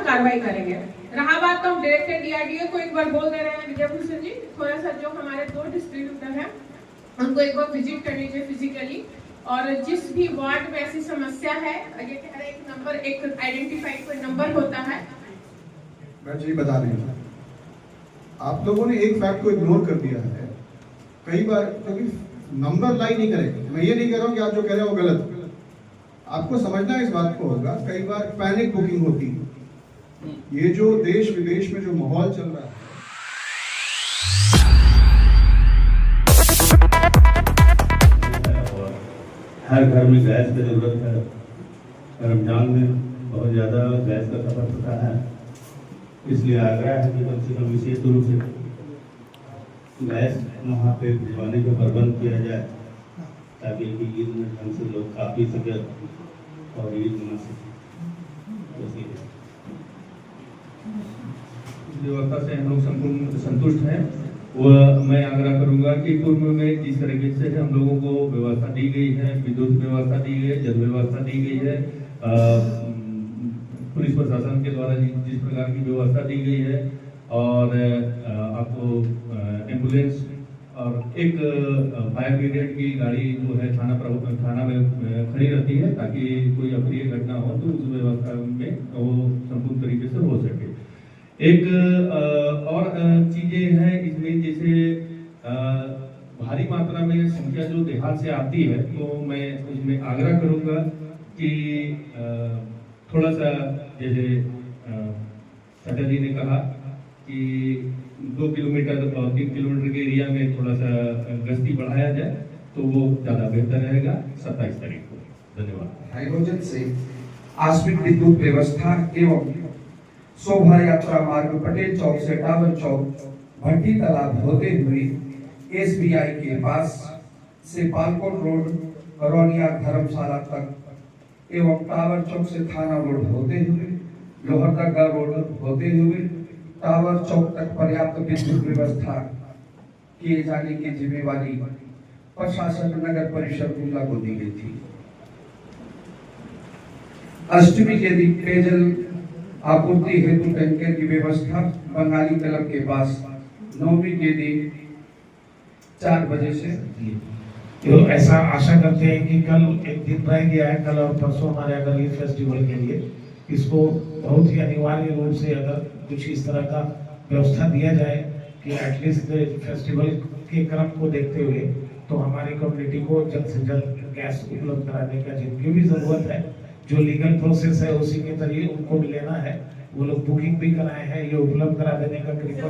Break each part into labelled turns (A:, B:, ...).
A: कार्रवाई करेंगे। रहा बात तो हम डायरेक्टर डीआरडीओ को एक बार बोल दे रहे हैं विजय भूषण जी, थोड़ा सा जो हमारे 2 डिस्ट्रीब्यूटर हैं उनको एक बार विजिट कर लीजिए फिजिकली, और जिस भी वार्ड में ऐसी समस्या है, ये कह रहे एक नंबर, एक आइडेंटिफाइड कोई नंबर होता है।
B: मैं जी बता रही हूँ, आप लोगों ने एक फैक्ट को इग्नोर कर दिया है कई बार, क्योंकि नंबर लाई नहीं करेंगे। मैं ये नहीं कह रहा हूँ कि आप जो कह रहे हो गलत, आपको समझना इस बात को होगा, कई बार पैनिक बुकिंग होती है। ये जो देश विदेश में जो माहौल चल रहा है,
C: हर घर में गैस की जरूरत है। रमजान में बहुत ज़्यादा गैस का खपत होता है, इसलिए आग्रह है कि कम से कम विशेष रूप से गैस वहाँ पे भिजवाने का प्रबंध किया जाए, ताकि ईद में ढंग से लोग खा पी सके और ईद मना सके।
D: व्यवस्था से हम लोग संपूर्ण संतुष्ट हैं। वह मैं आग्रह करूंगा कि पूर्व में जिस तरीके से हम लोगों को व्यवस्था दी गई है, विद्युत व्यवस्था दी गई है, जल व्यवस्था दी गई है, पुलिस प्रशासन के द्वारा जिस प्रकार की व्यवस्था दी गई है, और आपको एम्बुलेंस और एक फायर ब्रिगेड की गाड़ी जो है थाना में खड़ी रहती है, ताकि कोई अप्रिय घटना हो तो उस व्यवस्था में वो संपूर्ण तरीके से हो सके। एक और चीजें हैं इसमें, जैसे भारी मात्रा में संख्या जो देहात से आती है, तो मैं उसमें आग्रह करूंगा कि थोड़ा सा, जैसे सटर जी ने कहा कि 2 किलोमीटर और 3 किलोमीटर के एरिया में थोड़ा सा गश्ती बढ़ाया जाए तो वो ज़्यादा बेहतर रहेगा 27 तारीख को। धन्यवाद।
E: हाइड्रोजन से आस्मिक विद्युत व्यवस्था एवं शोभा यात्रा मार्ग पटेल चौक से टावर चौक भट्टी तालाब होते हुए SBI के पास से पालकोट रोड रौनिया धर्मशाला तक एवं टावर चौक से थाना रोड होते हुए लोहरदगा रोड होते हुए टावर चौक तक पर्याप्त विद्युत व्यवस्था किए जाने की जिम्मेवारी प्रशासन नगर परिषद गुमला को दी गई थी। अष्टमी के दिन पेयजल आपूर्ति हेतु टैंकर की व्यवस्था बंगाली क्लब के पास 9वीं के दिन 4 बजे से।
F: तो ऐसा आशा करते हैं कि कल एक दिन रह गया है, कल और परसों हमारे अगर ईद फेस्टिवल के लिए इसको बहुत ही अनिवार्य रूप से अगर कुछ इस तरह का व्यवस्था दिया जाए कि एटलीस्ट फेस्टिवल के क्रम को देखते हुए तो हमारी कम्युनिटी को जल्द से जल्द गैस उपलब्ध कराने का जिनकी भी जरूरत है, जो लीगल प्रोसेस है उसी के जरिए उनको भी लेना है, वो लोग बुकिंग भी कराए हैं, ये उपलब्ध करा देने का कृपा।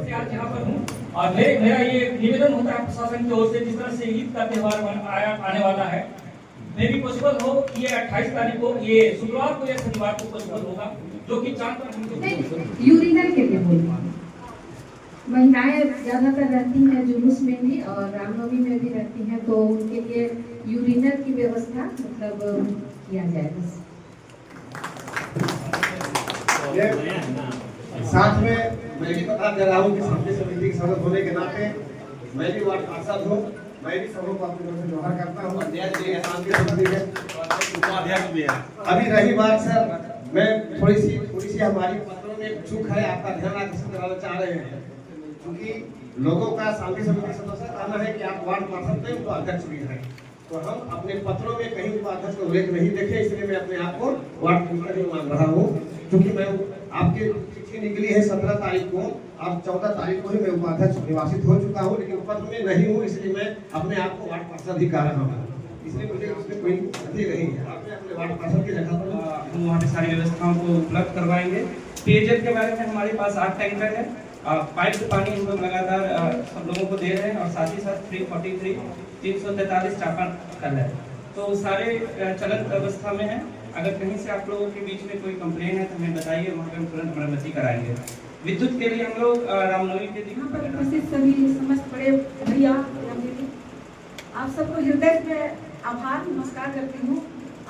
G: और मेरा ये निवेदन होता है प्रशासन की ओर से, जिस तरह से ईद का त्यौहार आने वाला है, मे भी पॉसिबल हो कि ये 28 तारीख को, ये शुक्रवार को या शनिवार को पॉसिबल होगा, जो कि चांद पर
H: यूरिनल के लिए बोल महिलाएं ज्यादातर रहती हैं जुलूस में भी और रामनवमी में भी रहती हैं, तो उनके लिए यूरिनल की व्यवस्था मतलब किया जाए। बस
B: साथ में मैं भी बता दे रहा हूँ कि शांति समिति के सदस्य होने के नाते मैं भी वार्ड पार्षद हूँ, मैं भी सबों को अपनी तरफ से जोहर करता हूँ। अध्यक्ष भी है, शांति समिति के उपाध्यक्ष भी है। अभी रही बात सर, मैं थोड़ी सी हमारी पत्रों में चूक है, आपका ध्यान आकर्षित कराना चाह रहे हैं, क्योंकि लोगों का शांति समिति सदस्य कहना है कि आप वार्ड पार्षद थे, तो अध्यक्ष भी हैं, तो हम अपने पत्रों में कहीं उपाध्यक्ष का उल्लेख नहीं देखे, इसलिए मैं अपने आप को वार्ड पार्षद मान रहा हूँ। क्योंकि मैं आपकी चिट्ठी निकली है 17 तारीख को, अब 14 तारीख को ही मैं उपाध्यक्ष निर्वाचित हो चुका हूँ, लेकिन पद में नहीं हूँ, इसलिए मैं अपने आप को वार्ड पार्षद ही कह रहा हूँ, इसलिए मुझे उसमें कोई अति नहीं है। आपने अपने वार्ड पार्षद की जगह पर
G: हम वहाँ पे सारी व्यवस्थाओं को उपलब्ध करवाएंगे। पेयजल के बारे में हमारे पास 8 टैंकर है, पाइप से पानी हम लोग लगातार सब लोगों को दे रहे हैं, और साथ ही साथ 343 चापाकल कल है, तो सारे चलत अवस्था में है। अगर कहीं से आप लोगों के बीच में कोई कंप्लेन है तो हमें बताइए, वहाँ पे हम तुरंत मरम्मती कराएंगे। विद्युत के लिए हम लोग रामनवमी के दिन
H: यहाँ पर उपस्थित सभी समस्त बड़े भैया, आप सबको हृदय में आभार नमस्कार करती हूँ।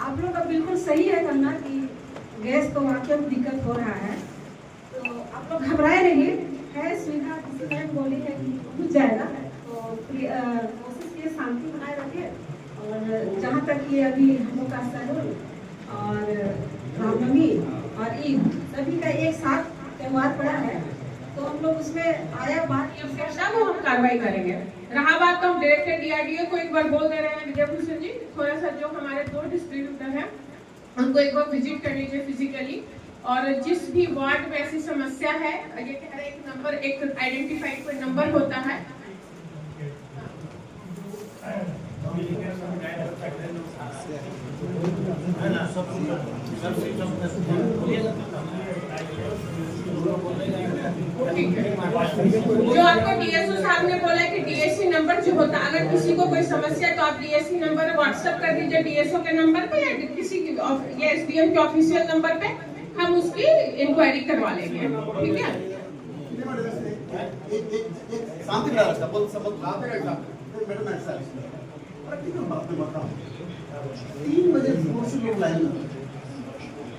H: आप लोग का बिल्कुल सही है कहना कि गैस को वाकई में दिक्कत हो रहा है, तो आप लोग घबराए नहीं, है सुविधा किसी तरह बोली है कि पहुँच जाएगा, तो कोशिश कीजिए शांति बनाए रखिए। और जहाँ तक ये अभी हम लोग का सहयोग और रामनवमी और ईद सभी का एक साथ त्योहार पड़ा है, तो हम लोग उसमें आया बात
A: आवश्यकता वो हम कार्रवाई करेंगे। रहा बात तो हम डायरेक्टर डीआरडीओ को एक बार बोल दे रहे हैं विजय भूषण जी, थोड़ा सा जो हमारे 2 डिस्ट्रीब्यूटर हैं उनको एक बार विजिट कर लीजिए फिजिकली, और जिस भी वार्ड में ऐसी समस्या है, ये कह रहे हैं एक नंबर, एक आइडेंटिफाइड कोई नंबर होता है, जो आपको डीएसओ साहब ने बोला है कि डीएससी नंबर जो होता है, अगर किसी को कोई समस्या तो आप डीएससी नंबर व्हाट्सएप कर दीजिए डीएसओ के नंबर पे या किसी की या एसडीएम के ऑफिशियल नंबर पे, हम उसकी इंक्वायरी करवा लेंगे, ठीक है।
B: शांति बना रखा, बोल सब मैडम ऐसा है 3 बजे भोर से लोग लाइन में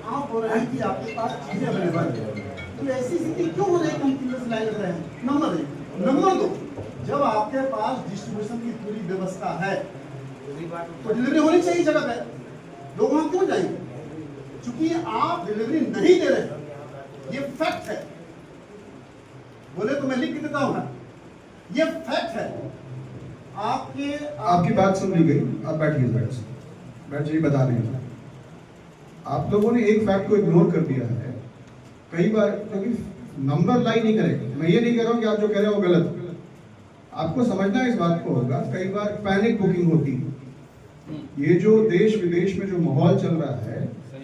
B: आप हो रहे हैं कि आपके पास चीजें अवेलेबल है, तो ऐसी स्थिति क्यों हो रही है? कंटिन्यूअस लाइन लग रहे हैं। नंबर 1, नंबर 2, जब आपके पास डिस्ट्रीब्यूशन की पूरी व्यवस्था है तो डिलीवरी होनी चाहिए जगह पे, लोग वहां क्यों जाएंगे? क्योंकि आप डिलीवरी नहीं दे रहे, ये फैक्ट है, बोले तो मैं लिख के देता हूं, ये फैक्ट है।
E: आपकी बात सुन ली गई, आप बैठिए, बैठ जी बता रहे हैं। आप लोगों ने एक फैक्ट को इग्नोर कर दिया है कई बार, क्योंकि नंबर लाई नहीं करेगा। मैं ये नहीं कह रहा हूँ कि आप जो कह रहे हो वो गलत, आपको समझना इस बात को होगा। कई बार पैनिक बुकिंग होती है, ये जो देश विदेश में जो माहौल चल रहा है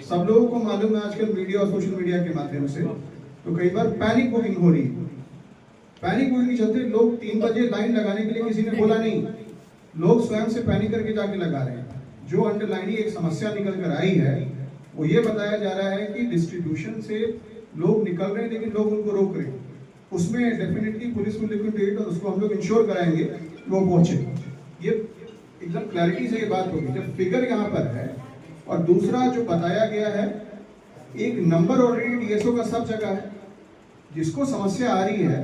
E: सब लोगों को मालूम है आजकल मीडिया और सोशल मीडिया के माध्यम से, तो कई बार पैनिक बुकिंग हो रही है। पैनिक बुकिंग के चलते लोग 3 बजे लाइन लगाने के लिए किसी ने बोला नहीं, लोग स्वयं से पैनिक करके जाके लगा रहे हैं। जो अंडरलाइनिंग एक समस्या निकल कर आई है वो ये बताया जा रहा है कि डिस्ट्रीब्यूशन से लोग निकल रहे हैं लेकिन लोग उनको रोक रहे हैं। उसमें डेफिनेटली पुलिस को लिक्विडेट और उसको हम लोग इंश्योर कराएंगे कि वो पहुंचे। ये एकदम क्लैरिटी से ये बात होगी जब फिगर यहाँ पर है। और दूसरा जो बताया गया है, एक नंबर ऑलरेडी डीएसओ का सब जगह है, जिसको समस्या आ रही है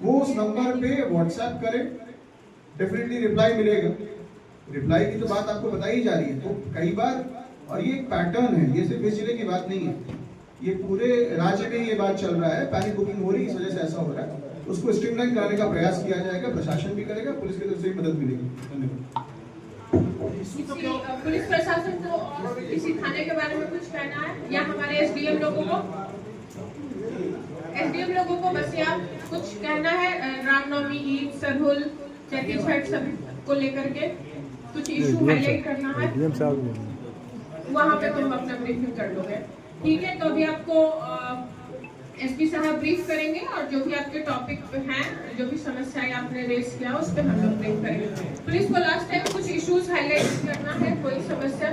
E: वो उस नंबर पे व्हाट्सएप करे, डेफिनेटली रिप्लाई मिलेगा। रिप्लाई की तो बात आपको बताई जा रही है। तो कई बार, और ये एक पैटर्न है, ये सिर्फ इस जिले की बात नहीं है, ये पूरे राज्य में ये बात चल रहा है। पैनिक बुकिंग हो रही है, इस वजह से ऐसा हो रहा है। उसको स्ट्रीमलाइन कराने का प्रयास किया जाएगा, प्रशासन भी करेगा, पुलिस की तरफ से भी मदद मिलेगी। धन्यवाद।
A: पुलिस प्रशासन को और किसी थाने के बारे में कुछ कहना है या हमारे एसडीएम लोगों को बस या कुछ कहना है? रामनवमी, ईद, सरहुल, चैती छठ सब को लेकर के कुछ इशू हाईलाइट करना है, वहाँ पे तुम अपना ब्रीफिंग कर लोगे, ठीक है। तो अभी आपको एसपी साहब ब्रीफ करेंगे और जो भी आपके टॉपिक हैं, जो भी समस्याएं आपने रेस किया उस पर हम लोग ब्रीफ करेंगे। पुलिस को लास्ट टाइम कुछ इश्यूज हाईलाइट करना है, कोई समस्या,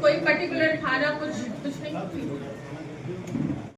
A: कोई पर्टिकुलर धारा, कुछ नहीं।